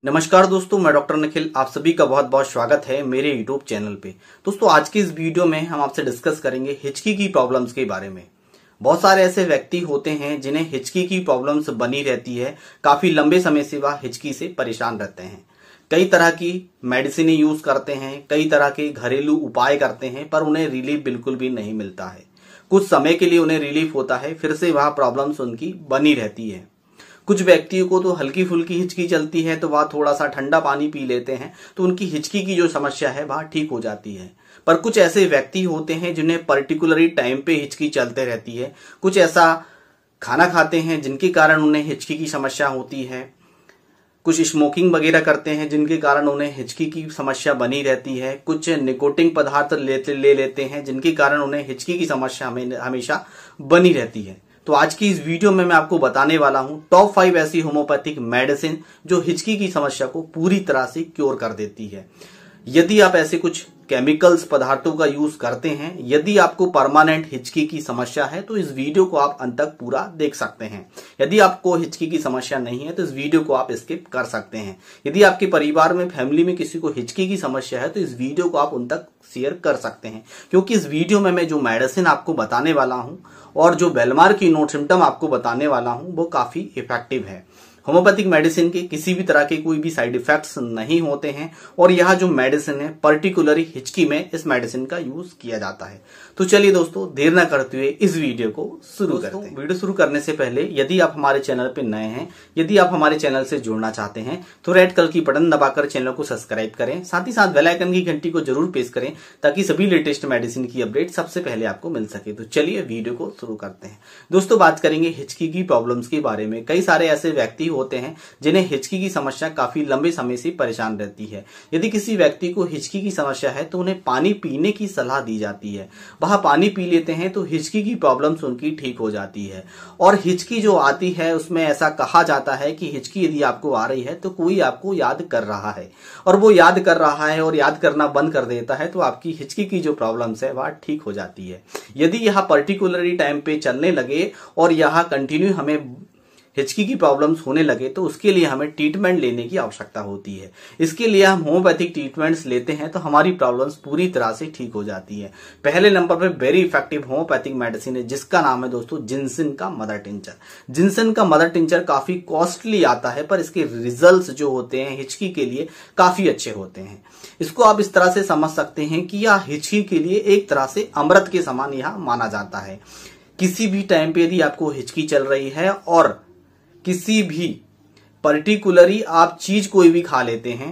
नमस्कार दोस्तों, मैं डॉक्टर निखिल। आप सभी का बहुत बहुत स्वागत है मेरे यूट्यूब चैनल पे। दोस्तों, आज की इस वीडियो में हम आपसे डिस्कस करेंगे हिचकी की प्रॉब्लम्स के बारे में। बहुत सारे ऐसे व्यक्ति होते हैं जिन्हें हिचकी की प्रॉब्लम्स बनी रहती है। काफी लंबे समय से वह हिचकी से परेशान रहते हैं। कई तरह की मेडिसिन यूज करते हैं, कई तरह के घरेलू उपाय करते हैं, पर उन्हें रिलीफ बिल्कुल भी नहीं मिलता है। कुछ समय के लिए उन्हें रिलीफ होता है, फिर से वह प्रॉब्लम्स उनकी बनी रहती है। कुछ व्यक्तियों को तो हल्की फुल्की हिचकी चलती है तो वह थोड़ा सा ठंडा पानी पी लेते हैं तो उनकी हिचकी की जो समस्या है वह ठीक हो जाती है। पर कुछ ऐसे व्यक्ति होते हैं जिन्हें पर्टिकुलरली टाइम पे हिचकी चलते रहती है। कुछ ऐसा खाना खाते हैं जिनके कारण उन्हें हिचकी की समस्या होती है। कुछ स्मोकिंग वगैरह करते हैं जिनके कारण उन्हें हिचकी की समस्या बनी रहती है। कुछ निकोटिन पदार्थ ले लेते हैं जिनके कारण उन्हें हिचकी की समस्या हमेशा बनी रहती है। तो आज की इस वीडियो में मैं आपको बताने वाला हूं टॉप 5 ऐसी होम्योपैथिक मेडिसिन जो हिचकी की समस्या को पूरी तरह से क्योर कर देती है। यदि आप ऐसे कुछ केमिकल्स पदार्थों का यूज करते हैं, यदि आपको परमानेंट हिचकी की समस्या है तो इस वीडियो को आप अंत तक पूरा देख सकते हैं। यदि आपको हिचकी की समस्या नहीं है तो इस वीडियो को आप स्किप कर सकते हैं। यदि आपके परिवार में, फैमिली में किसी को हिचकी की समस्या है तो इस वीडियो को आप उन तक शेयर कर सकते हैं, क्योंकि इस वीडियो में मैं जो मेडिसिन आपको बताने वाला हूं और जो बेलमार की नोट सिम्टम आपको बताने वाला हूं वो काफी इफेक्टिव है। होम्योपैथिक मेडिसिन के किसी भी तरह के कोई भी साइड इफेक्ट्स नहीं होते हैं और यह जो मेडिसिन है पर्टिकुलरली हिचकी में इस मेडिसिन का यूज किया जाता है। तो चलिए दोस्तों, देर न करते हुए इस वीडियो को शुरू करते हैं। वीडियो शुरू करने से पहले यदि आप हमारे चैनल पे नए हैं, यदि आप हमारे चैनल से जुड़ना चाहते हैं तो रेड कलर की बटन दबाकर चैनल को सब्सक्राइब करें। साथ ही साथ बेल आइकन की घंटी को जरूर प्रेस करें ताकि सभी लेटेस्ट मेडिसिन की अपडेट सबसे पहले आपको मिल सके। तो चलिए वीडियो को शुरू करते हैं। दोस्तों, बात करेंगे हिचकी की प्रॉब्लम्स के बारे में। कई सारे ऐसे व्यक्ति होते हैं जिन्हें हिचकी की समस्या काफी लंबे समय से परेशान रहती है। यदि किसी व्यक्ति को हिचकी की समस्या है तो उन्हें पानी पीने की सलाह दी जाती है। वह पानी पी लेते हैं तो हिचकी की प्रॉब्लम्स उनकी ठीक हो जाती है। और हिचकी जो आती है उसमें ऐसा कहा जाता है कि हिचकी यदि आपको आ रही है तो कोई आपको याद कर रहा है, और वो याद कर रहा है और याद करना बंद कर देता है तो आपकी हिचकी की जो प्रॉब्लम्स है वह ठीक हो जाती है। यदि यह पर्टिकुलरली टाइम पे चलने लगे और यह कंटिन्यू हमें हिचकी की प्रॉब्लम्स होने लगे तो उसके लिए हमें ट्रीटमेंट लेने की आवश्यकता होती है। इसके लिए हम होम्योपैथिक ट्रीटमेंट्स लेते हैं तो हमारी प्रॉब्लम्स पूरी तरह से ठीक हो जाती है। पहले नंबर पे वेरी इफेक्टिव होम्योपैथिक मेडिसिन है जिसका नाम है दोस्तों जिनसिन का मदर टिंचर। जिनसिन का मदर टिंचर काफी कॉस्टली आता है पर इसके रिजल्ट्स जो होते हैं हिचकी के लिए काफी अच्छे होते हैं। इसको आप इस तरह से समझ सकते हैं कि यह हिचकी के लिए एक तरह से अमृत के समान यह माना जाता है। किसी भी टाइम पे यदि आपको हिचकी चल रही है और किसी भी पर्टिकुलरली आप चीज कोई भी खा लेते हैं,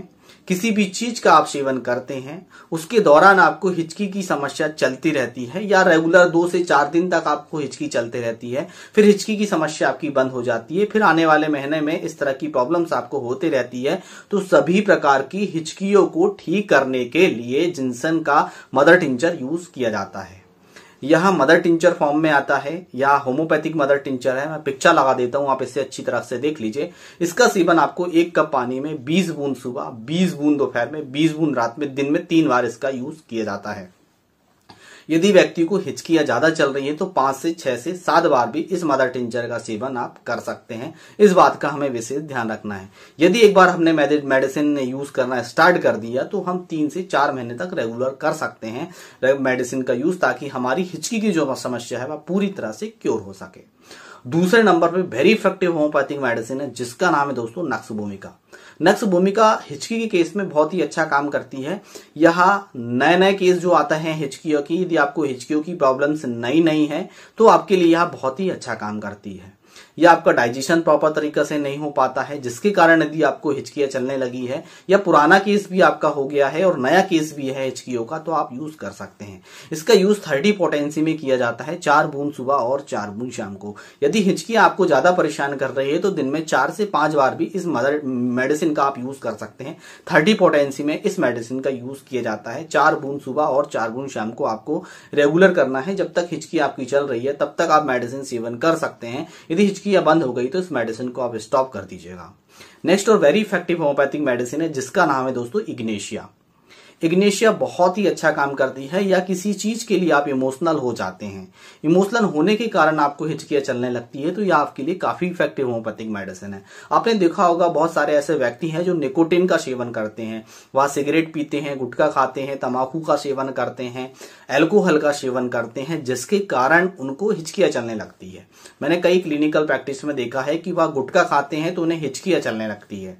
किसी भी चीज का आप सेवन करते हैं, उसके दौरान आपको हिचकी की समस्या चलती रहती है या रेगुलर 2 से 4 दिन तक आपको हिचकी चलती रहती है, फिर हिचकी की समस्या आपकी बंद हो जाती है, फिर आने वाले महीने में इस तरह की प्रॉब्लम्स आपको होते रहती है, तो सभी प्रकार की हिचकियों को ठीक करने के लिए जिनसन का मदर टिंचर यूज किया जाता है। यह मदर टिंचर फॉर्म में आता है या होम्योपैथिक मदर टिंचर है। मैं पिक्चर लगा देता हूं, आप इसे अच्छी तरह से देख लीजिए। इसका सेवन आपको 1 कप पानी में 20 बूंद सुबह, 20 बूंद दोपहर में, 20 बूंद रात में, दिन में 3 बार इसका यूज किया जाता है। यदि व्यक्ति को हिचकियां ज्यादा चल रही है तो 5 से 6 से 7 बार भी इस मदर टिंचर का सेवन आप कर सकते हैं। इस बात का हमें विशेष ध्यान रखना है। यदि एक बार हमने मेडिसिन यूज करना स्टार्ट कर दिया तो हम 3 से 4 महीने तक रेगुलर कर सकते हैं मेडिसिन का यूज, ताकि हमारी हिचकी की जो समस्या है वह पूरी तरह से क्योर हो सके। दूसरे नंबर पे वेरी इफेक्टिव होम्योपैथिक मेडिसिन है जिसका नाम है दोस्तों नक्स भूमिका। नक्स भूमिका हिचकी के केस में बहुत ही अच्छा काम करती है। यह नए केस जो आता है हिचकियों की, यदि आपको हिचकियों की प्रॉब्लम्स नई है तो आपके लिए यह बहुत ही अच्छा काम करती है। या आपका डाइजेशन प्रॉपर तरीके से नहीं हो पाता है जिसके कारण यदि आपको हिचकियां चलने लगी है, या पुराना केस भी आपका हो गया है और नया केस भी है हिचकियों का, तो आप यूज कर सकते हैं। इसका यूज 30 पोटेंसी में किया जाता है, 4 बूंद सुबह और 4 बूंद शाम को। यदि हिचकियां आपको ज्यादा परेशान कर रही है तो दिन में 4 से 5 बार भी इस मदर मेडिसिन का आप यूज कर सकते हैं। 30 पोटेंसी में इस मेडिसिन का यूज किया जाता है। 4 बूंद सुबह और 4 बूंद शाम को आपको रेगुलर करना है। जब तक हिचकी आपकी चल रही है तब तक आप मेडिसिन सेवन कर सकते हैं। यदि हिचकी बंद हो गई तो इस मेडिसिन को आप स्टॉप कर दीजिएगा। नेक्स्ट और वेरी इफेक्टिव होम्योपैथिक मेडिसिन है जिसका नाम है दोस्तों इग्नेशिया। इग्नेशिया बहुत ही अच्छा काम करती है, या किसी चीज के लिए आप इमोशनल हो जाते हैं, इमोशनल होने के कारण आपको हिचकियां चलने लगती है, तो यह आपके लिए काफी इफेक्टिव होम्योपैथिक मेडिसिन है। आपने देखा होगा बहुत सारे ऐसे व्यक्ति हैं जो निकोटिन का सेवन करते हैं, वह सिगरेट पीते हैं, गुटखा खाते हैं, तंबाकू का सेवन करते हैं, अल्कोहल का सेवन करते हैं, जिसके कारण उनको हिचकियां चलने लगती है। मैंने कई क्लिनिकल प्रैक्टिस में देखा है कि वह गुटखा खाते हैं तो उन्हें हिचकियां चलने लगती है,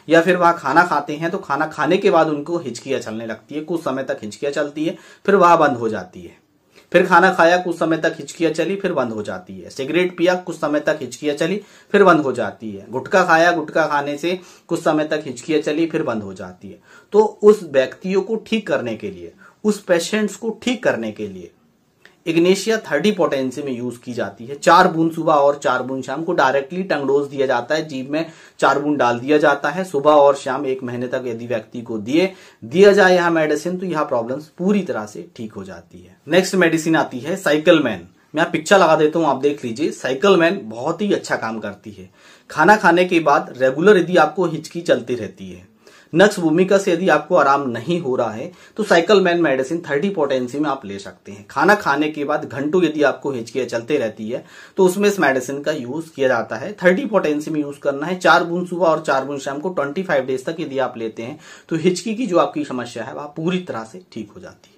या फिर वह खाना खाते हैं तो खाना खाने के बाद उनको हिचकियां चलने लगती है। कुछ समय तक हिचकियां चलती है, फिर वह बंद हो जाती है। फिर खाना खाया, कुछ समय तक हिचकियां चली, फिर बंद हो जाती है। सिगरेट पिया, कुछ समय तक हिचकियां चली, फिर बंद हो जाती है। गुटखा खाया, गुटखा खाने से कुछ समय तक हिचकियां चली, फिर बंद हो जाती है। तो उस व्यक्तियों को ठीक करने के लिए, उस पेशेंट्स को ठीक करने के लिए इग्नेशिया 30 पोटेंसी में यूज की जाती है। 4 बूंद सुबह और 4 बूंद शाम को डायरेक्टली टंग डोज दिया जाता है। जीभ में 4 बूंद डाल दिया जाता है सुबह और शाम 1 महीने तक। यदि व्यक्ति को दिया जाए यह मेडिसिन, तो यह प्रॉब्लम्स पूरी तरह से ठीक हो जाती है। नेक्स्ट मेडिसिन आती है साइकिलमैन। मैं आप पिक्चर लगा देता हूं, आप देख लीजिए। साइकिलमैन बहुत ही अच्छा काम करती है। खाना खाने के बाद रेगुलर यदि आपको हिचकी चलती रहती है, नक्स भूमिका से यदि आपको आराम नहीं हो रहा है, तो साइकिलमैन मेडिसिन 30 पोटेंसी में आप ले सकते हैं। खाना खाने के बाद घंटों यदि आपको हिचकियां चलते रहती है, तो उसमें इस मेडिसिन का यूज किया जाता है। 30 पोटेंसी में यूज करना है। 4 बूंद सुबह और 4 बूंद शाम को 25 डेज तक यदि आप लेते हैं, तो हिचकी की जो आपकी समस्या है वह पूरी तरह से ठीक हो जाती है।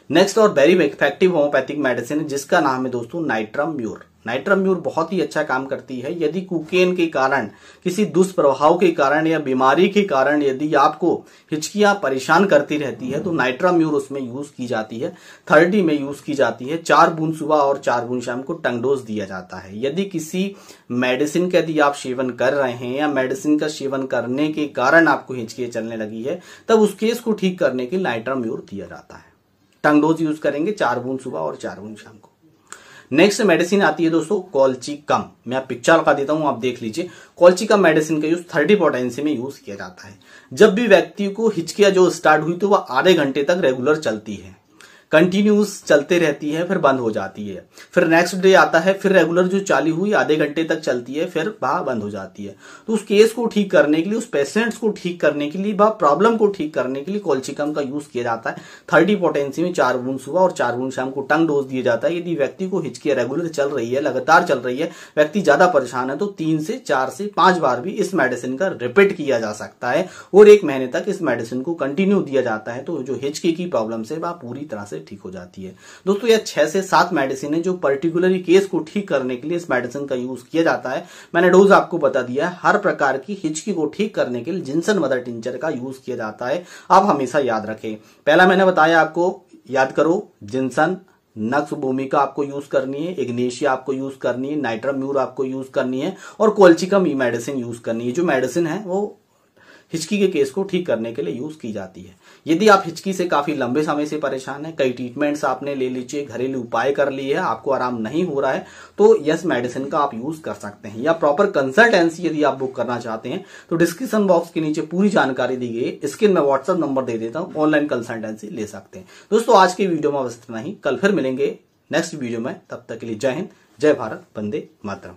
नेक्स्ट और वेरी इफेक्टिव होम्योपैथिक मेडिसिन है, जिसका नाम है दोस्तों नाइट्रम म्यूर। नाइट्रम म्यूर बहुत ही अच्छा काम करती है। यदि कोकेन के कारण, किसी दुष्प्रभाव के कारण या बीमारी के कारण यदि आपको हिचकियां परेशान करती रहती है, तो नाइट्रम म्यूर उसमें यूज की जाती है। 30 में यूज की जाती है। 4 बूंद सुबह और 4 बूंद शाम को टंग डोज दिया जाता है। यदि किसी मेडिसिन का यदि आप सेवन कर रहे हैं, या मेडिसिन का सेवन करने के कारण आपको हिचकियां चलने लगी है, तब उस केस को ठीक करने के लिए नाइट्रम म्यूर दिया जाता है। टंग डोज यूज करेंगे 4 बूंद सुबह और 4 बूंद शाम को। नेक्स्ट मेडिसिन आती है दोस्तों कॉल्चिकम। मैं आप पिक्चर लगा देता हूं, आप देख लीजिए। कॉल्चिकम मेडिसिन का यूज 30 पोटेंसी में यूज किया जाता है। जब भी व्यक्ति को हिचकियां जो स्टार्ट हुई, तो वह आधे घंटे तक रेगुलर चलती है, कंटिन्यूस चलते रहती है, फिर बंद हो जाती है। फिर नेक्स्ट डे आता है, फिर रेगुलर जो चालू हुई आधे घंटे तक चलती है, फिर वह बंद हो जाती है। तो उस केस को ठीक करने के लिए, उस पेशेंट्स को ठीक करने के लिए, वह प्रॉब्लम को ठीक करने के लिए कॉल्चिकम का यूज किया जाता है। 30 पोटेंसी में 4 बूंद सुबह और 4 बूंद शाम को टंग डोज दिया जाता है। यदि व्यक्ति को हिचकियां रेगुलर चल रही है, लगातार चल रही है, व्यक्ति ज्यादा परेशान है, तो 3 से 4 से 5 बार भी इस मेडिसिन का रिपीट किया जा सकता है, और 1 महीने तक इस मेडिसिन को कंटिन्यू दिया जाता है। तो जो हिचकी की प्रॉब्लम है वह पूरी तरह से ठीक हो जाती है। दोस्तों यह 6 से 7 मेडिसिन है जो पर्टिकुलरली केस को ठीक करने के लिए इस मेडिसिन का यूज किया जाता है। मैंने डोज आपको बता दिया है। हर प्रकार की हिचकी को ठीक करने के लिए जिनसन मदर टिंचर का यूज किया जाता है। आप हमेशा याद रखें। पहला मैंने बताया आपको, याद करो, जिनसन, नक्स भूमिका आपको यूज करनी है, इग्नेशिया आपको यूज करनी है, नाइट्रम म्यूर आपको यूज करनी है, और कॉल्चिकम मेडिसिन यूज करनी है। जो मेडिसिन है वो हिचकी के केस को ठीक करने के लिए यूज की जाती है। यदि आप हिचकी से काफी लंबे समय से परेशान हैं, कई ट्रीटमेंट्स आपने ले लीजिए, घरेलू उपाय कर लिए है, आपको आराम नहीं हो रहा है, तो यस मेडिसिन का आप यूज कर सकते हैं। या प्रॉपर कंसल्टेंसी यदि आप बुक करना चाहते हैं, तो डिस्क्रिप्शन बॉक्स के नीचे पूरी जानकारी दी गई है। स्क्रीन में व्हाट्सएप नंबर दे देता हूं, ऑनलाइन कंसल्टेंसी ले सकते हैं। दोस्तों आज की वीडियो में बस इतना ही। कल फिर मिलेंगे नेक्स्ट वीडियो में। तब तक के लिए जय हिंद, जय भारत, वंदे मातरम।